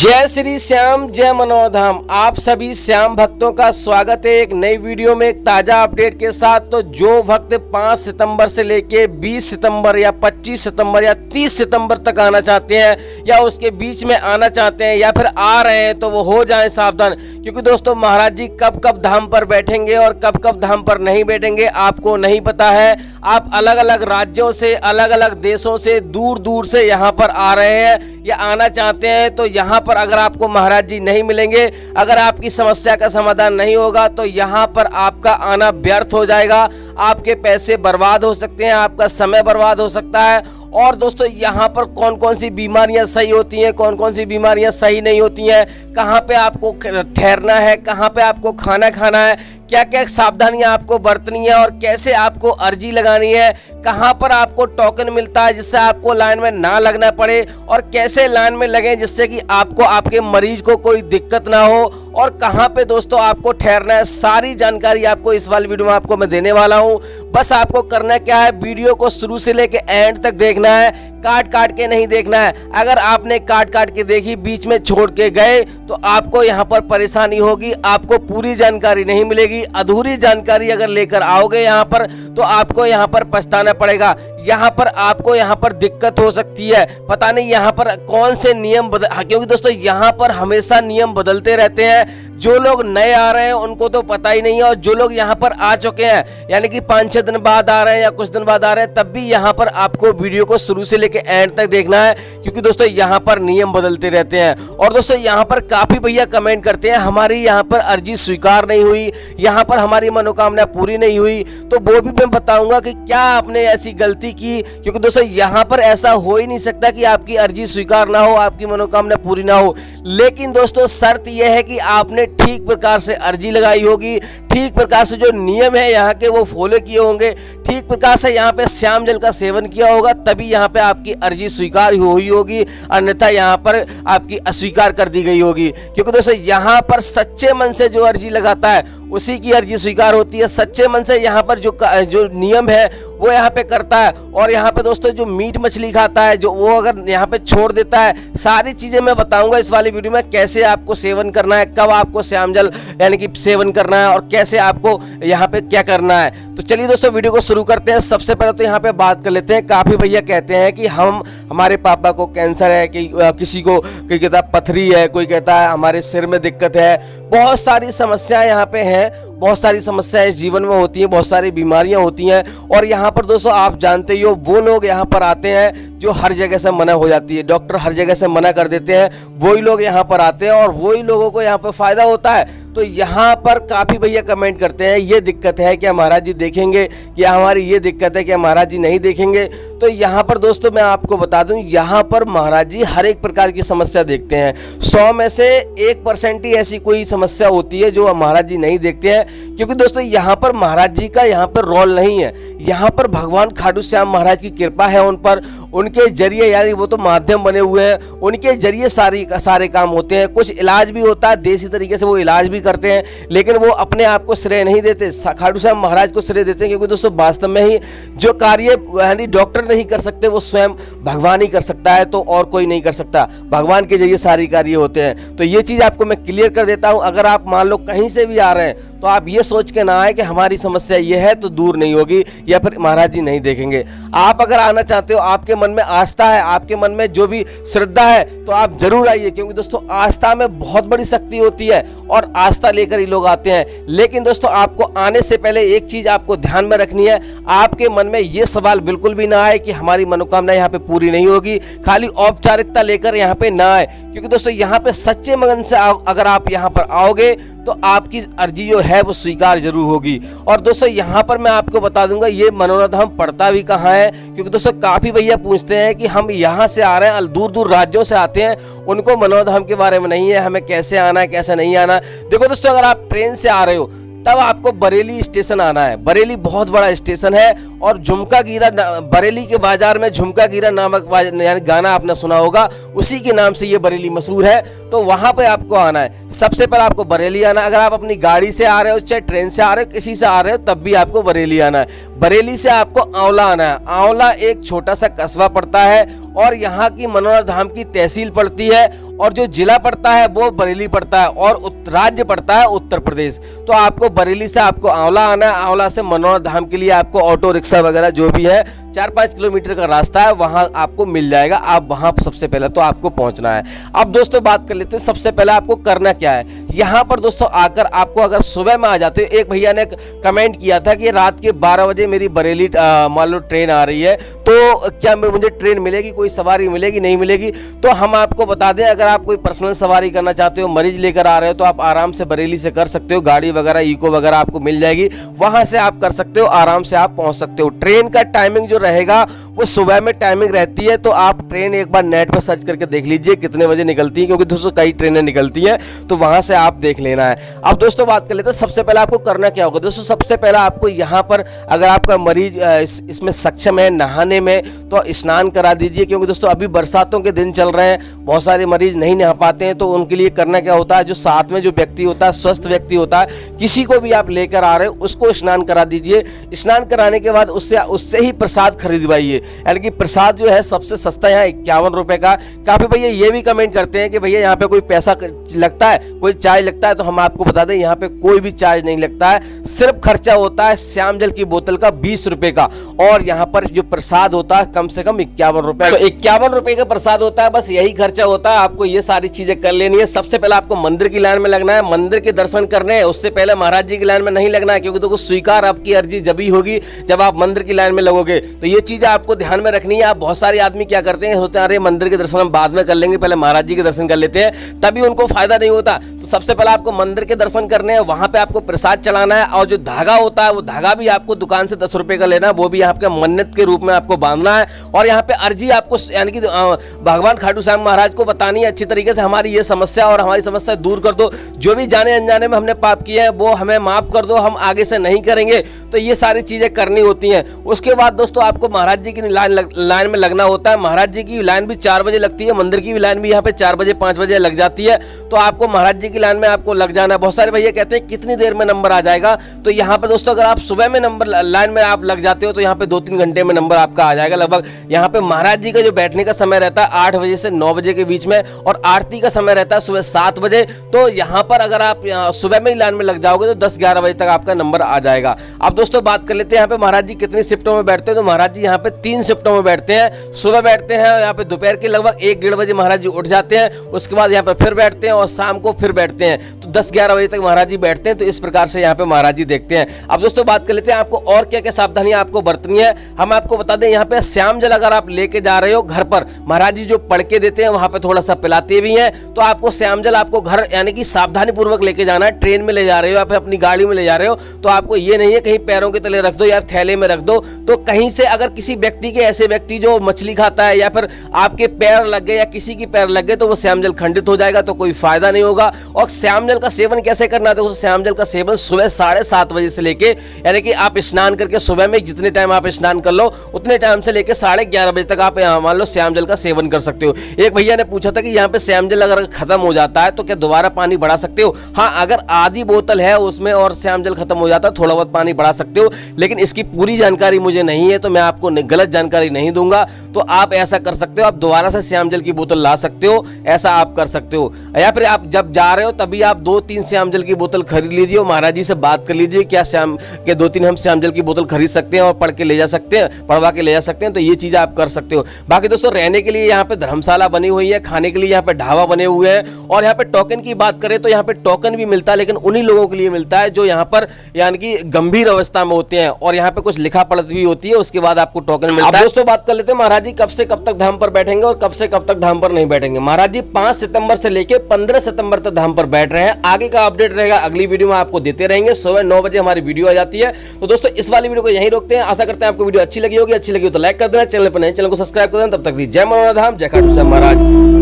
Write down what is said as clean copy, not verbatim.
जय श्री श्याम, जय मनोहर धाम। आप सभी श्याम भक्तों का स्वागत है एक नई वीडियो में एक ताजा अपडेट के साथ। तो जो भक्त 5 सितंबर से लेके 20 सितंबर या 25 सितंबर या 30 सितंबर तक आना चाहते हैं या उसके बीच में आना चाहते हैं या फिर आ रहे हैं तो वो हो जाएं सावधान, क्योंकि दोस्तों महाराज जी कब कब धाम पर बैठेंगे और कब कब धाम पर नहीं बैठेंगे आपको नहीं पता है। आप अलग अलग राज्यों से, अलग अलग देशों से, दूर दूर से यहाँ पर आ रहे हैं या आना चाहते हैं, तो यहाँ पर अगर आपको महाराज जी नहीं मिलेंगे, अगर आपकी समस्या का समाधान नहीं होगा तो यहाँ पर आपका आना व्यर्थ हो जाएगा। आपके पैसे बर्बाद हो सकते हैं, आपका समय बर्बाद हो सकता है। और दोस्तों यहाँ पर कौन कौन सी बीमारियां सही होती हैं, कौन कौन सी बीमारियां सही नहीं होती हैं, कहाँ पे आपको ठहरना है, कहाँ पे आपको खाना खाना है, क्या क्या सावधानियां आपको बरतनी है और कैसे आपको अर्जी लगानी है, कहाँ पर आपको टोकन मिलता है जिससे आपको लाइन में ना लगना पड़े और कैसे लाइन में लगें जिससे कि आपको आपके मरीज को कोई दिक्कत ना हो, और कहाँ पे दोस्तों आपको ठहरना है, सारी जानकारी आपको इस वाली वीडियो में आपको मैं देने वाला हूँ। बस आपको करना क्या है, वीडियो को शुरू से लेके एंड तक देखना है, काट काट के नहीं देखना है। अगर आपने काट काट के देखी, बीच में छोड़ के गए तो आपको यहाँ पर परेशानी होगी, आपको पूरी जानकारी नहीं मिलेगी। अधूरी जानकारी अगर लेकर आओगे यहाँ पर तो आपको यहाँ पर पछताना पड़ेगा, यहाँ पर आपको यहाँ पर दिक्कत हो सकती है। पता नहीं यहाँ पर कौन से नियम क्योंकि दोस्तों यहाँ पर हमेशा नियम बदलते रहते हैं। जो लोग नए आ रहे हैं उनको तो पता ही नहीं है, और जो लोग यहाँ पर आ चुके हैं यानी कि 5-6 दिन बाद आ रहे हैं या कुछ दिन बाद आ रहे हैं, तब भी यहाँ पर आपको वीडियो को शुरू से लेकर एंड तक देखना है, क्योंकि दोस्तों यहाँ पर नियम बदलते रहते हैं। और दोस्तों यहाँ पर काफी भैया कमेंट करते हैं हमारी यहाँ पर अर्जी स्वीकार नहीं हुई, यहाँ पर हमारी मनोकामना पूरी नहीं हुई। तो वो भी मैं बताऊंगा कि क्या आपने ऐसी गलती की, क्योंकि दोस्तों यहाँ पर ऐसा हो ही नहीं सकता कि आपकी अर्जी स्वीकार ना हो, आपकी मनोकामना पूरी ना हो। लेकिन दोस्तों शर्त यह है कि आपने ठीक प्रकार से अर्जी लगाई होगी, ठीक प्रकार से जो नियम है यहाँ के वो फॉलो किए होंगे, ठीक प्रकार से यहाँ पे श्याम जल का सेवन किया होगा, तभी यहाँ पे आपकी अर्जी स्वीकार हुई होगी, अन्यथा यहाँ पर आपकी अस्वीकार कर दी गई होगी। क्योंकि दोस्तों यहाँ पर सच्चे मन से जो अर्जी लगाता है उसी की अर्जी स्वीकार होती है। सच्चे मन से यहाँ पर जो नियम है वो यहाँ पे करता है। और यहाँ पे दोस्तों जो मीट मछली खाता है, जो वो अगर यहाँ पे छोड़ देता है, सारी चीजें मैं बताऊंगा इस वाली वीडियो में, कैसे आपको सेवन करना है, कब आपको श्याम जल यानी कि सेवन करना है और कैसे आपको यहाँ पे क्या करना है। तो चलिए दोस्तों वीडियो को शुरू करते हैं। सबसे पहले तो यहाँ पे बात कर लेते हैं। काफी भैया कहते हैं कि हमारे पापा को कैंसर है, कि किसी को कोई कहता है पथरी है, कोई कहता है हमारे सिर में दिक्कत है। बहुत सारी समस्याएं यहाँ पे हैं, बहुत सारी समस्याएं इस जीवन में होती हैं, बहुत सारी बीमारियां होती हैं। और यहाँ पर दोस्तों आप जानते ही हो, वो लोग यहाँ पर आते हैं जो हर जगह से मना हो जाती है, डॉक्टर हर जगह से मना कर देते हैं, वही लोग यहाँ पर आते हैं और वही लोगों को यहाँ पर फायदा होता है। तो यहाँ पर काफी भैया कमेंट करते हैं ये दिक्कत है क्या महाराज जी देखेंगे, क्या हमारी ये दिक्कत है क्या महाराज जी नहीं देखेंगे। तो यहाँ पर दोस्तों मैं आपको बता दूं, यहाँ पर महाराज जी हर एक प्रकार की समस्या देखते हैं। 100 में से 1% ही ऐसी कोई समस्या होती है जो महाराज जी नहीं देखते हैं, क्योंकि दोस्तों यहाँ पर महाराज जी का यहाँ पर रोल नहीं है। यहाँ पर भगवान खाटू श्याम महाराज की कृपा है उन पर, उनके जरिए यानी वो तो माध्यम बने हुए हैं, उनके जरिए सारे काम होते हैं। कुछ इलाज भी होता है, देसी तरीके से वो इलाज भी करते हैं, लेकिन वो अपने आप को श्रेय नहीं देते, खाटू श्याम महाराज को श्रेय देते हैं। क्योंकि दोस्तों वास्तव में ही जो कार्य यानी डॉक्टर नहीं कर सकते वो स्वयं भगवान ही कर सकता है, तो और कोई नहीं कर सकता। भगवान के जरिए सारी कार्य होते हैं। तो ये चीज आपको मैं क्लियर कर देता हूं। अगर आप मान लो कहीं से भी आ रहे हैं तो आप ये सोच के ना आए कि हमारी समस्या ये है तो दूर नहीं होगी या फिर महाराज जी नहीं देखेंगे। आप अगर आना चाहते हो, आपके मन में आस्था है, आपके मन में जो भी श्रद्धा है, तो आप जरूर आइए, क्योंकि दोस्तों आस्था में बहुत बड़ी शक्ति होती है और आस्था लेकर ही लोग आते हैं। लेकिन दोस्तों आपको आने से पहले एक चीज आपको ध्यान में रखनी है, आपके मन में ये सवाल बिल्कुल भी ना आए कि हमारी मनोकामना यहाँ पे पूरी नहीं होगी, खाली औपचारिकता लेकर यहाँ पे ना आए। क्योंकि दोस्तों यहाँ पे सच्चे मन से अगर आप यहाँ पर आओगे तो आपकी अर्जी जो है वो स्वीकार जरूर होगी। और दोस्तों यहाँ पर मैं आपको बता दूंगा ये मनोहर धाम पड़ता भी कहाँ है, क्योंकि दोस्तों काफी भैया पूछते हैं कि हम यहाँ से आ रहे हैं, दूर दूर राज्यों से आते हैं, उनको मनोहर धाम के बारे में नहीं है, हमें कैसे आना है कैसे नहीं आना। देखो दोस्तों अगर आप ट्रेन से आ रहे हो तब आपको बरेली स्टेशन आना है। बरेली बहुत बड़ा स्टेशन है और झुमका गिरा, बरेली के बाजार में झुमका गिरा नामक यानी गाना आपने सुना होगा, उसी के नाम से ये बरेली मशहूर है। तो वहां पे आपको आना है। सबसे पहले आपको बरेली आना है। अगर आप अपनी गाड़ी से आ रहे हो, चाहे ट्रेन से आ रहे हो, किसी से आ रहे हो, तब भी आपको बरेली आना है। बरेली से आपको आंवला आना है। आंवला एक छोटा सा कस्बा पड़ता है और यहाँ की मनोहर धाम की तहसील पड़ती है और जो जिला पड़ता है वो बरेली पड़ता है और राज्य पड़ता है उत्तर प्रदेश। तो आपको बरेली से आपको आंवला आना है, आंवला से मनोहर धाम के लिए आपको ऑटो रिक्शा वगैरह जो भी है 4-5 किलोमीटर का रास्ता है, वहां आपको मिल जाएगा। आप वहां सबसे पहले तो आपको पहुंचना है। अब दोस्तों बात कर लेते हैं सबसे पहले आपको करना क्या है। यहां पर दोस्तों आकर आपको अगर सुबह में आ जाते हो, एक भैया ने कमेंट किया था कि रात के 12 बजे मेरी बरेली मान लो ट्रेन आ रही है, तो क्या मुझे ट्रेन मिलेगी, कोई सवारी मिलेगी, नहीं मिलेगी? तो हम आपको बता दें, अगर आप कोई पर्सनल सवारी करना चाहते हो, मरीज लेकर आ रहे हो, तो आप आराम से बरेली से कर सकते हो। गाड़ी वगैरह इको वगैरह आपको मिल जाएगी, वहां से आप कर सकते हो, आराम से आप पहुंच सकते हो। ट्रेन का टाइमिंग जो रहेगा वो सुबह में टाइमिंग रहती है, तो आप ट्रेन एक बार नेट पर सर्च करके देख लीजिए कितने बजे निकलती है, क्योंकि दोस्तों कई ट्रेनें निकलती हैं, तो वहां से आप देख लेना है। अब दोस्तों बात कर लेते हैं सबसे पहले आपको करना क्या होगा। दोस्तों सबसे पहले आपको यहाँ पर अगर आपका मरीज इसमें सक्षम है नहाने में, तो स्नान करा दीजिए, क्योंकि दोस्तों अभी बरसातों के दिन चल रहे हैं, बहुत सारे मरीज नहीं नहा पाते हैं। तो उनके लिए करना क्या होता है, जो साथ में जो व्यक्ति होता है, स्वस्थ व्यक्ति होता है, किसी को भी आप लेकर आ रहे हो उसको स्नान करा दीजिए। स्नान कराने के बाद उससे ही प्रसाद खरीदवाइए, यानी कि प्रसाद जो है सबसे सस्ता यहाँ 51 रुपए का। काफी भैया ये भी कमेंट करते हैं कि भैया यहाँ पे कोई पैसा लगता है, कोई चार्ज लगता है, तो हम आपको बता दें यहाँ पे कोई भी चार्ज नहीं लगता है, सिर्फ खर्चा होता है श्याम जल की बोतल का 20 रुपए का, और यहाँ पर जो प्रसाद होता है कम से कम 51 रुपए। तो 51 रुपए का प्रसाद होता है, बस यही खर्चा होता है। आपको ये सारी चीजें कर लेनी है। सबसे पहले आपको मंदिर की लाइन में लगना है, मंदिर के दर्शन करने हैं, उससे पहले महाराज जी की लाइन में नहीं लगना है, क्योंकि देखो स्वीकार आपकी अर्जी जब ही होगी जब आप मंदिर की लाइन में लगोगे। तो ये चीजें आपको ध्यान में रखनी है। आप बहुत सारे आदमी क्या करते हैं, सोचते हैं अरे मंदिर के दर्शन हम बाद में कर लेंगे, पहले महाराज जी के दर्शन कर लेते हैं, तभी उनको फायदा नहीं होता। तो सबसे पहले आपको मंदिर के दर्शन करने हैं, वहां पे आपको प्रसाद चढ़ाना है, और जो धागा होता है वो धागा भी आपको दुकान से 10 रुपए का लेना है, वो भी आपके मन्नत के रूप में आपको बांधना है। और यहाँ पे अर्जी आपको यानी कि भगवान खाटू श्याम महाराज को बतानी है अच्छी तरीके से, हमारी ये समस्या और हमारी समस्या दूर कर दो, जो भी जाने अनजाने में हमने पाप किए हैं वो हमें माफ कर दो, हम आगे से नहीं करेंगे। तो ये सारी चीजें करनी होती हैं। उसके बाद दोस्तों आपको महाराज जी की लाइन में लगना होता है। महाराज जी की लाइन भी 4 बजे लगती है, मंदिर की लाइन भी यहाँ पे 4 बजे 5 बजे लग जाती है, तो आपको महाराज जी की लाइन में आपको लग जाना है। बहुत सारे भैया कहते हैं कितनी देर में नंबर आ जाएगा, तो यहाँ पे दोस्तों अगर आप सुबह में नंबर लाइन में आप लग जाते हो तो यहाँ पे 2-3 घंटे में नंबर आपका आ जाएगा लगभग। यहाँ पे महाराज जी का जो बैठने का समय रहता है 8 बजे से 9 बजे के बीच में, और आरती का समय रहता है सुबह 7 बजे। तो यहाँ पर अगर आप सुबह में ही लाइन में लग जाओगे तो 10-11 बजे तक आपका नंबर आ जाएगा। अब दोस्तों बात कर लेते हैं यहाँ पे महाराज जी कितनी शिफ्टों में बैठते हैं। तो महाराज जी यहाँ पे 3 शिफ्टों में बैठते हैं। सुबह बैठते हैं यहाँ पे दोपहर के लगभग 1-1:30 बजे महाराज जी उठ जाते हैं, उसके बाद यहाँ पे फिर बैठते हैं और शाम को फिर बैठते हैं, तो 10-11 बजे तक महाराज जी बैठते हैं। तो इस प्रकार से यहाँ पे महाराज जी देखते हैं। अब दोस्तों बात कर लेते हैं आपको और क्या क्या सावधानियां आपको बरतनी है। हम आपको बता दें यहाँ पे श्याम जल अगर आप लेके जा रहे हो घर पर, महाराज जी जो पढ़ के देते हैं वहां पे थोड़ा सा पिलाते भी हैं, तो आपको श्याम जल आपको घर यानी कि सावधानी पूर्वक लेके जाना है। ट्रेन में ले जा रहे हो या फिर अपनी गाड़ी में ले जा रहे हो, तो आपको ये नहीं है कहीं पैरों के तले रख दो या थैले में रख दो। तो कहीं से अगर किसी व्यक्ति के ऐसे व्यक्ति जो मछली खाता है या फिर आपके पैर लग गए या किसी की पैर लग गए, तो वो श्याम जल खंडित हो जाएगा, तो कोई फायदा नहीं होगा। और श्याम जल का सेवन कैसे करना है, तो श्याम जल का सेवन सुबह 7:30 बजे से लेके, यानी कि आप स्नान करके सुबह में जितने टाइम आप स्नान कर लो उतने टाइम से लेके 11:30 बजे तक आप मान लो श्याम जल का सेवन कर सकते हो। एक भैया ने पूछा था कि यहाँ पे श्याम जल अगर खत्म हो जाता है तो क्या दोबारा पानी बढ़ा सकते हो? हाँ, अगर आधी बोतल है उसमें और श्याम जल खत्म हो जाता है थोड़ा बहुत पानी बढ़ा सकते हो, लेकिन इसकी पूरी जानकारी मुझे नहीं है, तो मैं आपको गलत जानकारी नहीं दूंगा। तो आप ऐसा कर सकते हो, आप दोबारा से श्याम जल की बोतल ला सकते हो, ऐसा आप कर सकते हो। या फिर आप जब जा रहे हो तभी आप 2-3 श्याम जल की बोतल खरीद लीजिए और महाराज जी से बात कर लीजिए क्या श्याम के 2-3 हम श्याम जल की बोतल खरीद सकते हैं और पढ़ के ले जा सकते हैं, पढ़वा के ले जा सकते हैं। तो ये चीज आप कर सकते हो। बाकी दोस्तों रहने के लिए यहाँ पे धर्मशाला बनी हुई है, खाने के लिए यहाँ पे ढाबा बने हुए हैं, और यहाँ पे टोकन की बात करें तो यहाँ पे टोकन भी मिलता है, लेकिन उन्हीं लोगों के लिए मिलता है जो यहाँ पर यानी कि गंभीर अवस्था में होते हैं, और यहाँ पे कुछ लिखा पढ़त भी होती है, उसके बाद आपको टोकन मिलता है। दोस्तों बात कर लेते हैं महाराज जी कब से कब तक धाम पर बैठेंगे और कब से कब तक धाम पर नहीं बैठेंगे। महाराज जी 5 सितंबर से लेकर 15 सितंबर तक धाम पर बैठ रहे हैं। आगे का अपडेट रहेगा अगली वीडियो में आपको देते रहेंगे। सुबह 9 बजे हमारी वीडियो आ जाती है। तो दोस्तों इस वाली वीडियो को यहीं रोकते हैं। आशा करते हैं आपको वीडियो अच्छी लगी होगी। अच्छी लगी हो तो लाइक कर देना, चैनल पर नए चैनल को सब्सक्राइब कर देना। तब तक भी जय मनोहर धाम, जय खाटू श्याम महाराज।